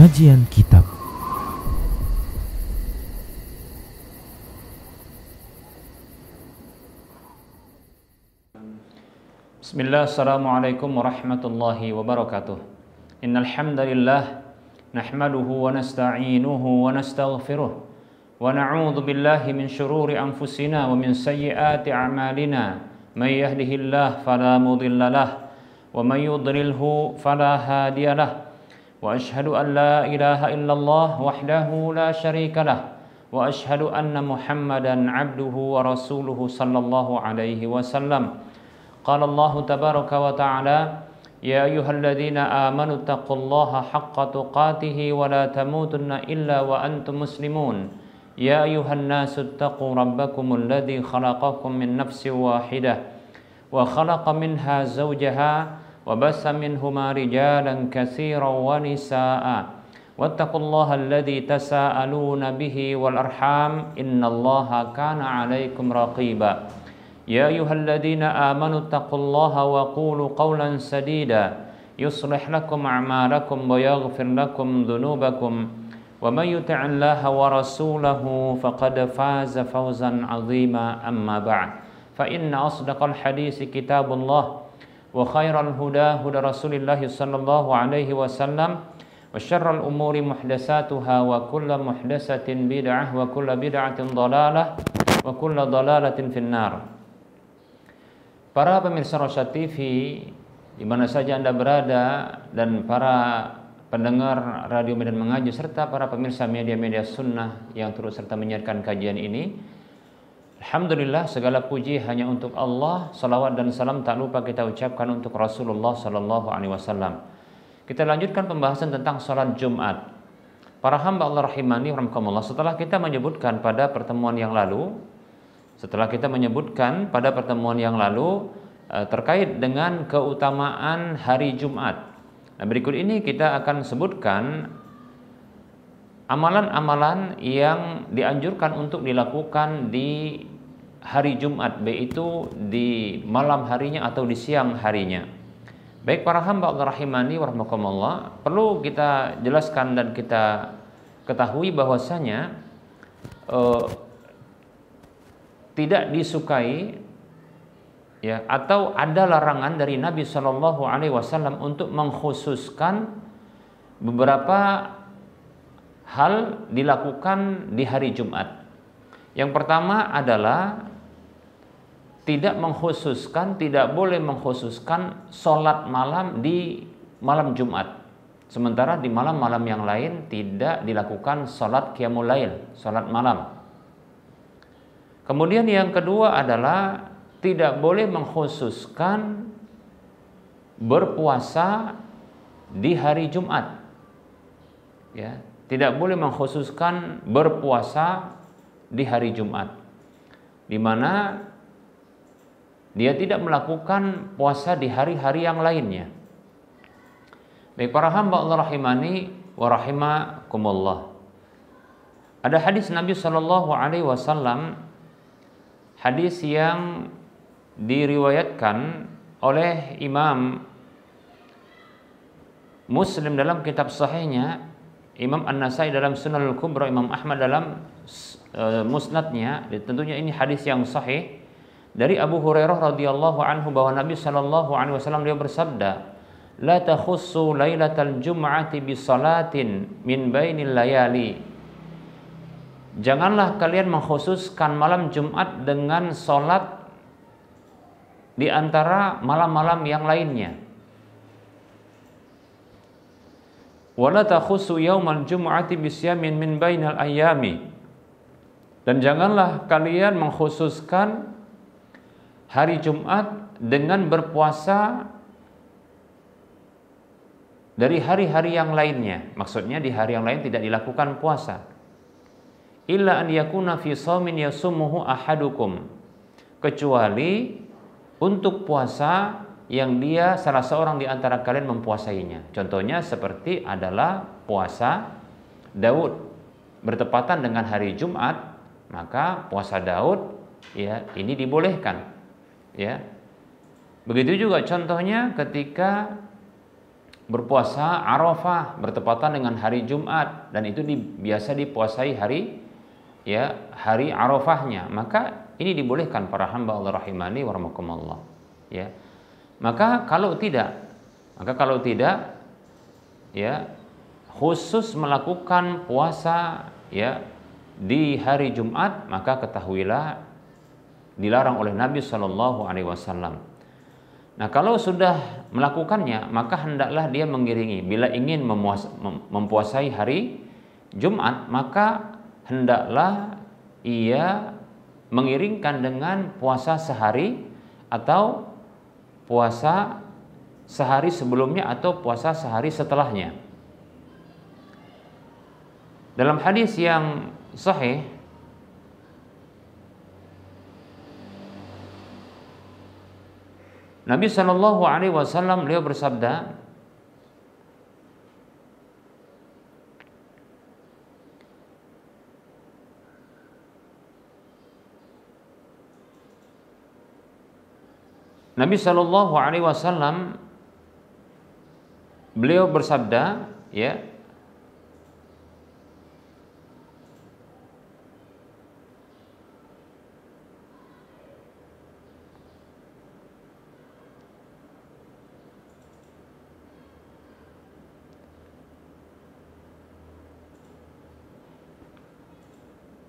Kajian Kitab. Bismillah, assalamualaikum warahmatullahi wabarakatuh. Innal hamdalillah nahmaduhu wa nasta'inuhu wa nastaghfiruh wa na'udzu billahi min shururi anfusina wa min sayyiati a'malina. May yahdihillahu fala mudilla lahu wa may yudlilhu fala hadiya lahu. Wa ashhadu an la ilaha illallah wahdahu la syarika lah wa ashhadu anna Muhammadan abduhu wa rasuluhu sallallahu alaihi wasallam. Qala Allah tabaraka wa ta'ala, ya ayyuhalladzina amanu taqullaha haqqa tuqatih wa la tamutunna illa wa antum muslimun. Ya ayyuhan nasu taqu rabbakumul ladzi khalaqakum min nafsin wahidah wa khalaqa minha zawjaha وبث منهما رجالا كثيرا ونساء واتقوا الله الذي تساءلون به والأرحام إن الله كان عليكم رقيبا يا أيها الذين آمنوا اتقوا الله وقولوا قولا سديدا يصلح لكم أعمالكم ويغفر لكم ذنوبكم ومن يطع الله ورسوله فقد فاز فوزا عظيما أما بعد فإن أصدق الحديث كتاب الله وخير الهدى هدى رسول الله صلى الله عليه وسلم وشر الأمور محدثاتها وكل محدثة بدعة وكل بدعة ضلالة وكل ضلالة في النار. Para pemirsa Rosyad TV di mana saja Anda berada dan para pendengar Radio Medan Mengaji serta para pemirsa media-media sunnah yang turut serta menyiarkan kajian ini, alhamdulillah, segala puji hanya untuk Allah. Salawat dan salam tak lupa kita ucapkan untuk Rasulullah sallallahu alaihi wasallam. Kita lanjutkan pembahasan tentang salat Jumat. Para hamba Allah rahimani rahimakumullah, setelah kita menyebutkan pada pertemuan yang lalu terkait dengan keutamaan hari Jumat. Nah, berikut ini kita akan sebutkan amalan-amalan yang dianjurkan untuk dilakukan di hari Jumat, baik itu di malam harinya atau di siang harinya. Baik para hamba Allah rahimani wa rahmakumullah, perlu kita jelaskan dan kita ketahui bahwasanya tidak disukai ya, atau ada larangan dari Nabi Shallallahu alaihi wasallam untuk mengkhususkan beberapa hal dilakukan di hari Jumat. Yang pertama adalah tidak boleh mengkhususkan sholat malam di malam Jumat. Sementara di malam-malam yang lain tidak dilakukan sholat qiyamul lail, sholat malam. Kemudian yang kedua adalah tidak boleh mengkhususkan berpuasa di hari Jumat. Ya, tidak boleh mengkhususkan berpuasa di hari Jumat, di mana dia tidak melakukan puasa di hari-hari yang lainnya. Baik para hamba Allah rahimani wa rahimakumullah, ada hadis Nabi Shallallahu alaihi wasallam, hadis yang diriwayatkan oleh Imam Muslim dalam kitab sahihnya, Imam An-Nasai dalam Sunan Al-Kubra, Imam Ahmad dalam musnadnya. Tentunya ini hadis yang sahih dari Abu Hurairah radhiyallahu anhu bahwa Nabi sallallahu alaihi wasallam dia bersabda, la takhussu lailatal jum'ati bi salatin min bainil layali. Janganlah kalian mengkhususkan malam Jumat dengan salat di antara malam-malam yang lainnya. Wala takhussu yaumal jum'ati bisyamin min bainal ayyami. Dan janganlah kalian mengkhususkan hari Jumat dengan berpuasa dari hari-hari yang lainnya. Maksudnya di hari yang lain tidak dilakukan puasa. Illa an yakuna fi shaumin yasumuhu ahadukum. Kecuali untuk puasa yang dia salah seorang di antara kalian mempuasainya. Contohnya seperti adalah puasa Daud bertepatan dengan hari Jumat, maka puasa Daud ya ini dibolehkan ya. Begitu juga contohnya ketika berpuasa Arafah bertepatan dengan hari Jumat dan itu biasa dipuasai hari Arafahnya, maka ini dibolehkan para hamba Allah rahimani wa rahmakumullah, ya. Maka kalau tidak ya khusus melakukan puasa ya di hari Jumat, maka ketahuilah dilarang oleh Nabi Shallallahu Alaihi Wasallam. Nah, kalau sudah melakukannya, maka hendaklah dia mengiringi. Bila ingin mempuasai hari Jumat, maka hendaklah ia mengiringkan dengan puasa sehari atau puasa sehari sebelumnya atau puasa sehari setelahnya. Dalam hadis yang sahih, Nabi Shallallahu Alaihi Wasallam beliau bersabda, Nabi Shallallahu Alaihi Wasallam beliau bersabda, ya,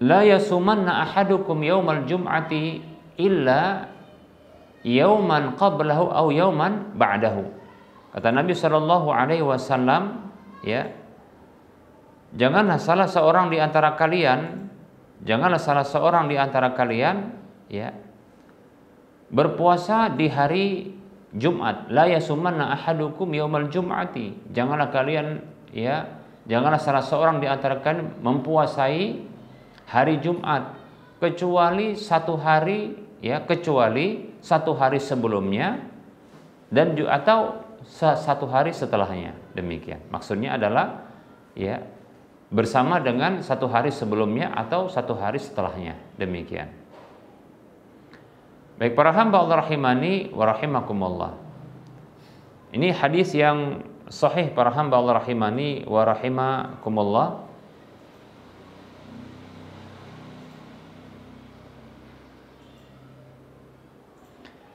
la yasumanna ahadukum yaumal jum'ati illa yauman qablahu aw yauman ba'dahu. Kata Nabi Shallallahu Alaihi Wasallam, ya, janganlah salah seorang di antara kalian ya berpuasa di hari Jumat. La yasumanna ahadukum yaumal jum'ati. Janganlah salah seorang di antara kalian mempuasai hari Jumat kecuali satu hari sebelumnya dan atau satu hari setelahnya. Demikian. Maksudnya adalah ya bersama dengan satu hari sebelumnya atau satu hari setelahnya. Demikian. Baik para hamba Allah rahimani wa rahimakumullah. Ini hadis yang sahih para hamba Allah rahimani wa rahimakumullah.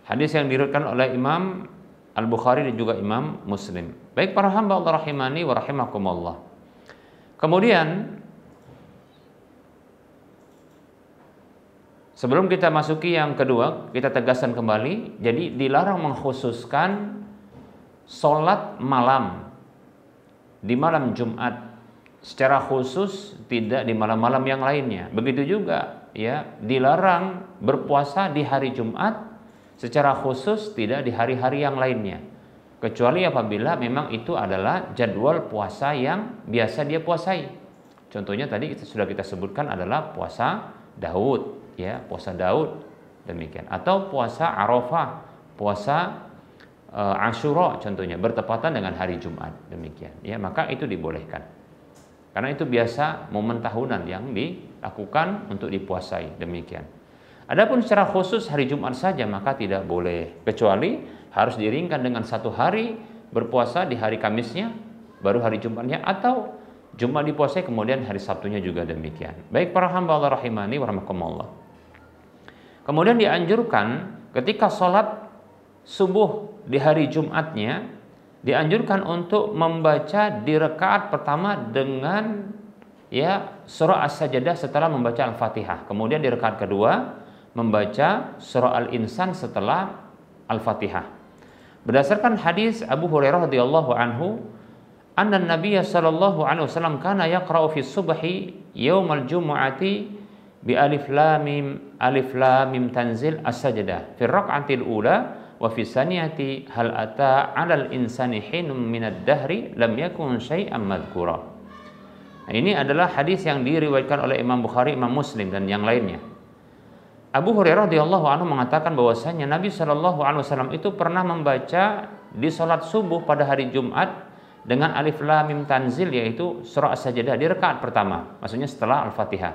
Hadis yang diriwayatkan oleh Imam Al-Bukhari dan juga Imam Muslim. Baik para hamba Allah rahimani wa rahimakumullah. Kemudian sebelum kita masuki yang kedua, kita tegaskan kembali. Jadi dilarang mengkhususkan sholat malam di malam Jumat secara khusus, tidak di malam-malam yang lainnya. Begitu juga ya dilarang berpuasa di hari Jumat secara khusus, tidak di hari-hari yang lainnya, kecuali apabila memang itu adalah jadwal puasa yang biasa dia puasai. Contohnya tadi sudah kita sebutkan adalah puasa Daud, ya, puasa Daud demikian, atau puasa Arafah, puasa Asyura contohnya bertepatan dengan hari Jumat demikian, ya, maka itu dibolehkan karena itu biasa momen tahunan yang dilakukan untuk dipuasai demikian. Adapun secara khusus hari Jumat saja maka tidak boleh, kecuali harus diiringkan dengan satu hari berpuasa di hari Kamisnya, baru hari Jumatnya, atau Jumat dipuasai kemudian hari Sabtunya juga demikian. Baik para hamba Allah rahimani wa rahmakumullah. Kemudian dianjurkan ketika sholat subuh di hari Jumatnya, dianjurkan untuk membaca di rakaat pertama dengan ya surah As-Sajdah setelah membaca Al-Fatihah. Kemudian di rakaat kedua membaca surah Al-Insan setelah Al-Fatihah. Berdasarkan hadis Abu Hurairah radhiyallahu anhu, anna Nabiy sallallahu alaihi wasallam kana yaqra'u fi subhi yaumal jumu'ati bi alif lam mim tanzil as-sajdah fi raq'atil ula wa fi saniyati hal ata 'alal insani hinum minad dahri lam yakun syai'an madhkura. Nah, ini adalah hadis yang diriwayatkan oleh Imam Bukhari, Imam Muslim dan yang lainnya. Abu Hurairah radhiyallahu anhu mengatakan bahwasanya Nabi Shallallahu Alaihi Wasallam itu pernah membaca di sholat subuh pada hari Jumat dengan alif lam mim tanzil, yaitu surah As-Sajdah di rakaat pertama, maksudnya setelah Al-Fatihah.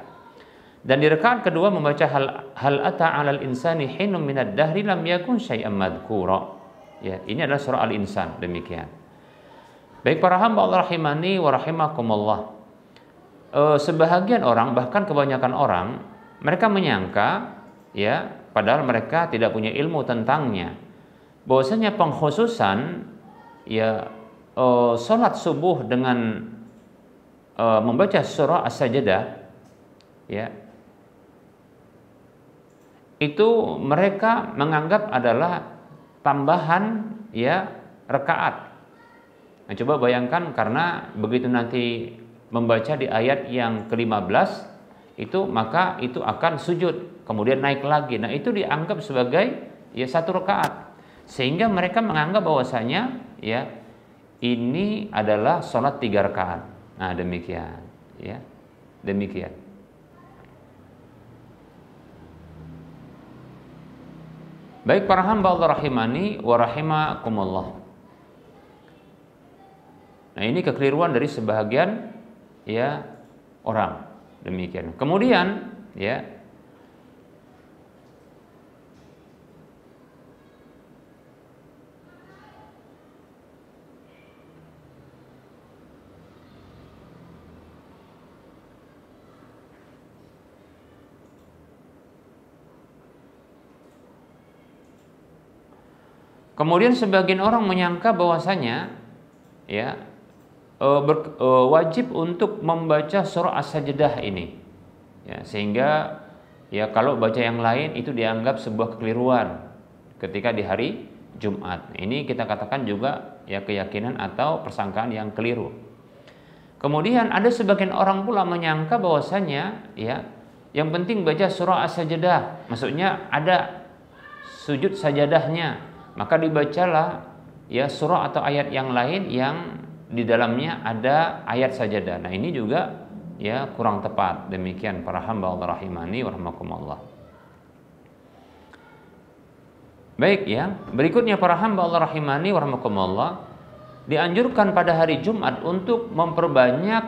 Dan di rakaat kedua membaca hal ata 'alal insani hinum minad dahri lam yakun syai'an madhkura. Ya, ini adalah surah Al-Insan demikian. Baik para hamba Allah rahimani wa rahimakumullah. Sebahagian orang, bahkan kebanyakan orang, mereka menyangka, ya, padahal mereka tidak punya ilmu tentangnya, bahwasanya pengkhususan, ya, sholat subuh dengan membaca surah As-Sajdah, ya, itu mereka menganggap adalah tambahan, ya, rakaat. Nah, coba bayangkan, karena begitu nanti membaca di ayat yang ke-15 itu, maka itu akan sujud kemudian naik lagi. Nah, itu dianggap sebagai, ya, satu rakaat, sehingga mereka menganggap bahwasanya, ya, ini adalah sholat 3 rakaat. Nah, demikian, ya, demikian. Baik para hamba Allah rahimani wa rahimakumullah. Nah, ini kekeliruan dari sebahagian, ya, orang, demikian. Kemudian, ya, kemudian sebagian orang menyangka bahwasanya, ya, wajib untuk membaca surah As-Sajdah ini, ya, sehingga, ya, kalau baca yang lain itu dianggap sebuah kekeliruan ketika di hari Jumat. Ini kita katakan juga, ya, keyakinan atau persangkaan yang keliru. Kemudian ada sebagian orang pula menyangka bahwasanya, ya, yang penting baca surah As-Sajdah, maksudnya ada sujud sajadahnya, maka dibacalah, ya, surah atau ayat yang lain yang di dalamnya ada ayat sajadah. Nah, ini juga, ya, kurang tepat. Demikian para hamba Allah rahimani wa rahmakumullah. Baik, ya, berikutnya para hamba Allah rahimani wa rahmakumullah, dianjurkan pada hari Jumat untuk memperbanyak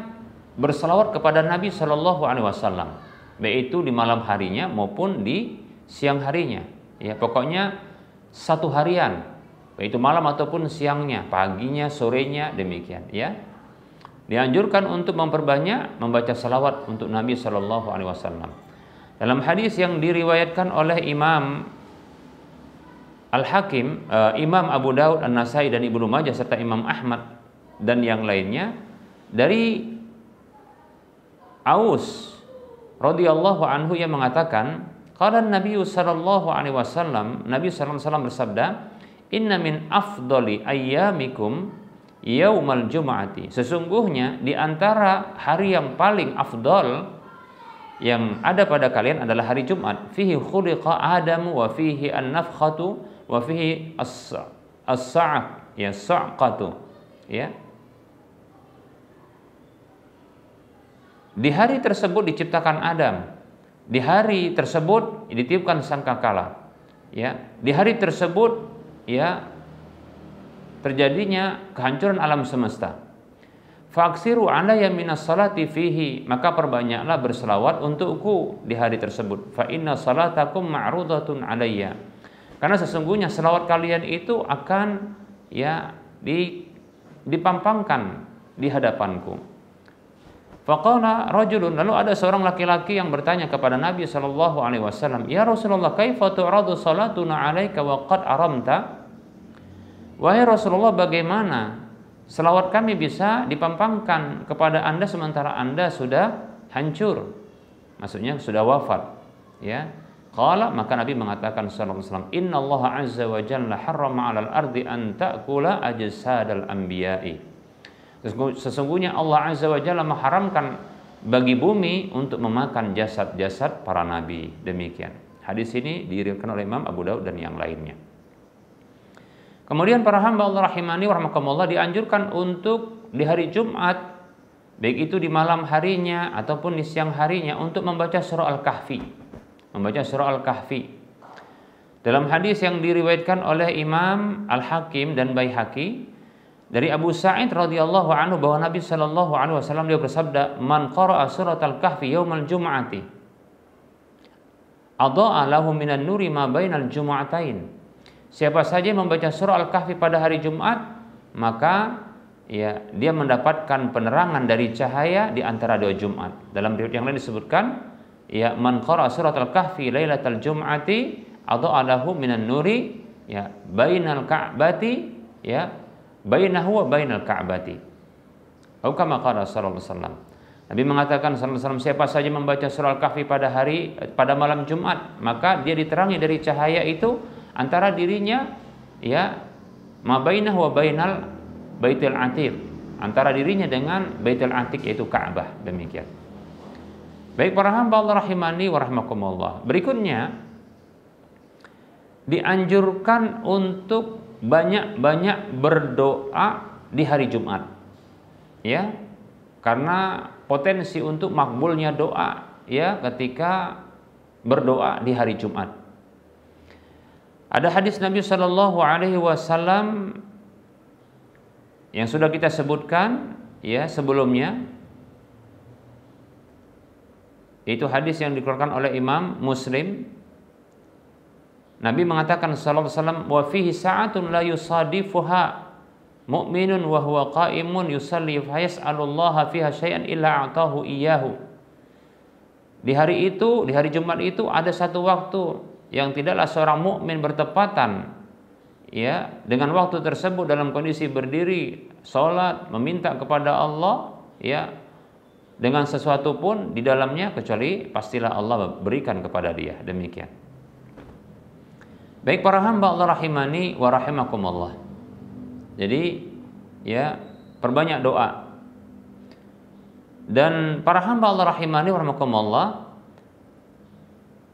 berselawat kepada Nabi Shallallahu Alaihi Wasallam, baik itu di malam harinya maupun di siang harinya. Ya, pokoknya satu harian, baik itu malam ataupun siangnya, paginya, sorenya, demikian, ya. Dianjurkan untuk memperbanyak membaca salawat untuk Nabi Shallallahu Alaihi Wasallam. Dalam hadis yang diriwayatkan oleh Imam Al-Hakim, Imam Abu Daud, An-Nasai dan Ibnu Majah serta Imam Ahmad dan yang lainnya, dari Aus radhiyallahu anhu yang mengatakan, qala Nabi sallallahu alaihi wasallam, Nabi sallallahu alaihi wasallam bersabda, inna min afdali ayyamikum yaumal jum'ati. Sesungguhnya di antara hari yang paling afdal yang ada pada kalian adalah hari Jumat. Fihi khuliqa Adamu wa fihi an-nafkhatu wa fihi as-sa'q, ya, sa'qatu, ya. Di hari tersebut diciptakan Adam. Di hari tersebut ditiupkan sangkakala. Ya, di hari tersebut, ya, terjadinya kehancuran alam semesta. Faksiru alayya minas salati fihi, maka perbanyaklah berselawat untukku di hari tersebut. Fa inna salatakum ma'rudatun alayya, karena sesungguhnya selawat kalian itu akan, ya, dipampangkan di hadapanku. Faqala rajulun, lalu ada seorang laki-laki yang bertanya kepada Nabi sallallahu alaihi wasallam, "Ya Rasulullah, kaifa tu'radu salatuna 'alaika wa qad aramta?" Wahai Rasulullah, bagaimana selawat kami bisa dipampangkan kepada Anda sementara Anda sudah hancur? Maksudnya sudah wafat, ya. Qala, maka Nabi mengatakan sallallahu alaihi wasallam, "Innallaha 'azza wa jalla harrama 'alal ardi an ta'kula ajsadal anbiya'i." Sesungguhnya Allah Azza wa Jalla mengharamkan bagi bumi untuk memakan jasad-jasad para nabi. Demikian. Hadis ini diriwayatkan oleh Imam Abu Daud dan yang lainnya. Kemudian para hamba Allah rahimani wa rahmakumullah, dianjurkan untuk di hari Jumat, baik itu di malam harinya ataupun di siang harinya, untuk membaca surah Al-Kahfi. Membaca surah Al-Kahfi. Dalam hadis yang diriwayatkan oleh Imam Al-Hakim dan Baihaqi dari Abu Sa'id radhiyallahu anhu bahwa Nabi sallallahu alaihi wasallam dia bersabda, "Man qara'a surat Al-Kahfi yaumal jum'ati adha'a lahu minan nuri ma bainal jum'atain." Siapa saja yang membaca surah Al-Kahfi pada hari Jumat, maka, ya dia mendapatkan penerangan dari cahaya di antara dua Jumat. Dalam riwayat yang lain disebutkan, ya man qara surat al-kahfi lailatal jum'ati adha'a lahu minan nuri ya bainal ka'bati ya bainahu wa bainal ka'bati. Atau kama qala sallallahu alaihi wasallam. Nabi mengatakan sallallahu alaihi wasallam, siapa saja membaca surah al-kahfi pada malam Jumat, maka dia diterangi dari cahaya itu antara dirinya ya ma bainahu wa bainal baitil atiq, antara dirinya dengan baitil atiq yaitu Ka'bah. Demikian. Baik para hamba Allah rahimani wa rahmakumullah. Berikutnya dianjurkan untuk banyak-banyak berdoa di hari Jumat. Ya. Karena potensi untuk makbulnya doa ya ketika berdoa di hari Jumat. Ada hadis Nabi Shallallahu Alaihi Wasallam yang sudah kita sebutkan ya sebelumnya. Itu hadis yang dikeluarkan oleh Imam Muslim. Nabi mengatakan sallallahu alaihi wasallam, wa fihi sa'atun la yusadifuha mu'minun wa huwa qa'imun yusalli fa yas'alullaha fiha syai'an illa a'tahu iyyahu. Di hari itu, di hari Jumat itu ada satu waktu yang tidaklah seorang mukmin bertepatan ya dengan waktu tersebut dalam kondisi berdiri salat meminta kepada Allah ya dengan sesuatu pun di dalamnya kecuali pastilah Allah berikan kepada dia. Demikian. Baik para hamba Allah rahimani wa rahimakumullah. Jadi ya perbanyak doa. Dan para hamba Allah rahimani wa rahimakumullah,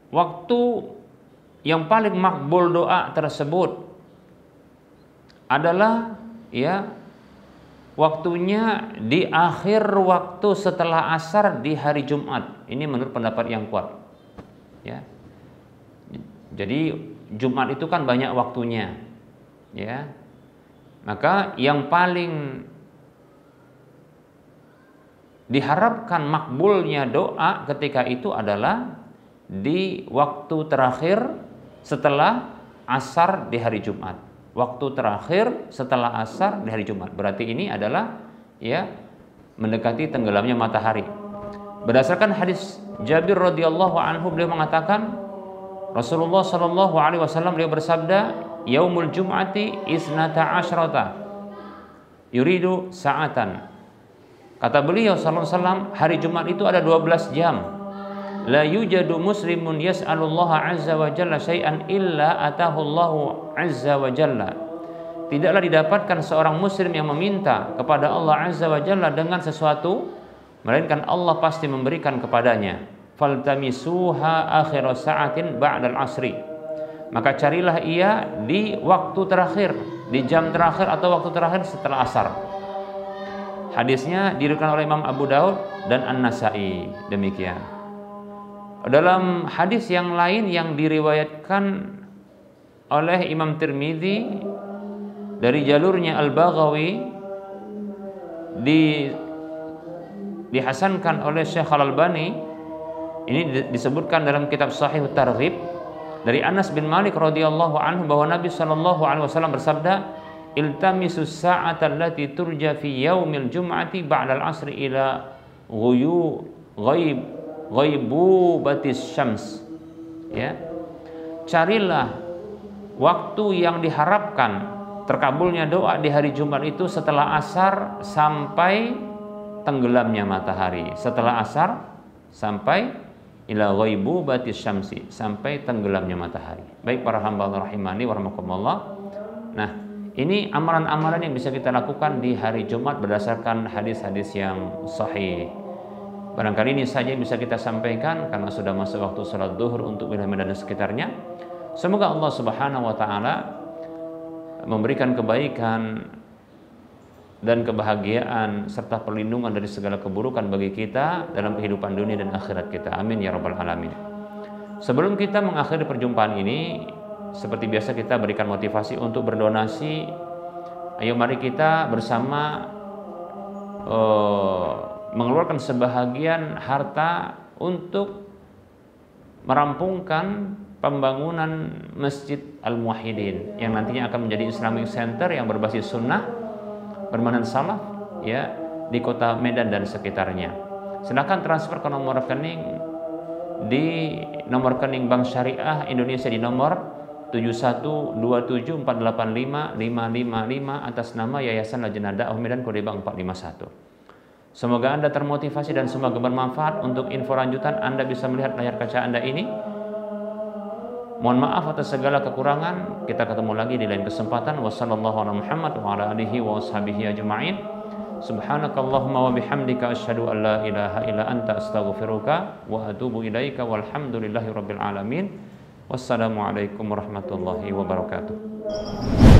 waktu yang paling makbul doa tersebut adalah ya waktunya di akhir waktu setelah asar di hari Jumat. Ini menurut pendapat yang kuat. Ya. Jadi Jumat itu kan banyak waktunya. Ya. Maka yang paling diharapkan makbulnya doa ketika itu adalah di waktu terakhir setelah asar di hari Jumat. Waktu terakhir setelah asar di hari Jumat. Berarti ini adalah ya mendekati tenggelamnya matahari. Berdasarkan hadis Jabir radhiyallahu anhu, beliau mengatakan Rasulullah sallallahu alaihi wasallam beliau bersabda, yaumul jum'ati isnata asyrata yuridu sa'atan. Kata beliau sallallahu alaihi wasallam, hari Jumat itu ada 12 jam. La yujadu muslimun yas'alullaha azza wa jalla syai'an illa atahu Allahu azza wa jalla. Tidaklah didapatkan seorang muslim yang meminta kepada Allah azza wa jalla dengan sesuatu melainkan Allah pasti memberikan kepadanya. Faltamisuha akhir sa'atin ba'dal asri. Maka carilah ia di waktu terakhir, di jam terakhir atau waktu terakhir setelah asar. Hadisnya diriwayatkan oleh Imam Abu Daud dan An-Nasa'i. Demikian. Dalam hadis yang lain yang diriwayatkan oleh Imam Tirmidzi dari jalurnya Al-Baghawi dihasankan oleh Syekh Al-Albani. Ini disebutkan dalam kitab Sahih Targhib dari Anas bin Malik radhiyallahu anhu bahwa Nabi sallallahu alaihi wasallam bersabda, iltamisus sa'ata allati turja fi yaumil jum'ati ba'dal asri ila ghaibubatis syams. Ya. Carilah waktu yang diharapkan terkabulnya doa di hari Jumat itu setelah asar sampai tenggelamnya matahari. Setelah asar sampai ila ghaibubatis syamsi, sampai tenggelamnya matahari. Baik para hamba Allah rahimani wa rahmakumullah. Nah, ini amalan-amalan yang bisa kita lakukan di hari Jumat berdasarkan hadis-hadis yang sahih. Barangkali ini saja yang bisa kita sampaikan karena sudah masuk waktu salat zuhur untuk wilayah Medan dan sekitarnya. Semoga Allah Subhanahu wa taala memberikan kebaikan dan kebahagiaan serta perlindungan dari segala keburukan bagi kita dalam kehidupan dunia dan akhirat kita. Amin ya rabbal alamin. Sebelum kita mengakhiri perjumpaan ini, seperti biasa kita berikan motivasi untuk berdonasi. Ayo mari kita bersama mengeluarkan sebahagian harta untuk merampungkan pembangunan Masjid Al-Muwahhidin yang nantinya akan menjadi Islamic Center yang berbasis sunnah bermanhaj salaf ya di kota Medan dan sekitarnya. Silakan transfer ke nomor rekening di nomor rekening Bank Syariah Indonesia di nomor 7127485555 atas nama Yayasan Lajnah Dakwah Medan kode bank 451. Semoga Anda termotivasi dan semoga bermanfaat. Untuk info lanjutan Anda bisa melihat layar kaca Anda ini. Mohon maaf atas segala kekurangan. Kita ketemu lagi di lain kesempatan. Wassalamualaikum warahmatullahi wabarakatuh. Subhanakallahumma wa bihamdika asyhadu an la ilaha illa anta astaghfiruka wa atubu ilaika walhamdulillahi rabbil alamin. Wassalamualaikum warahmatullahi wabarakatuh.